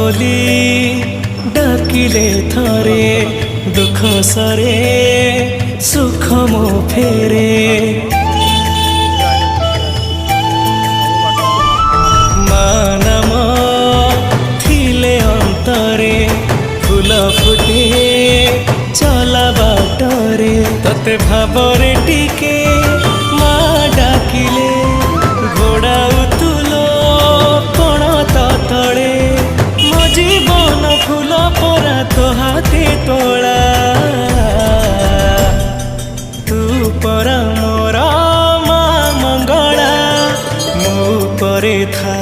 बोली डाकिले थरे दुख सरे सुख मो फेरे मानम थिले अंतरे फूल फुटे चला बाटरे तते भाबरे टिके मा डाकिले घोड़ा उतुलो पण तळे मो जीवन फूल परा तो हाथे तोड़ा तू परा मोरा माँ मंगला मो परे था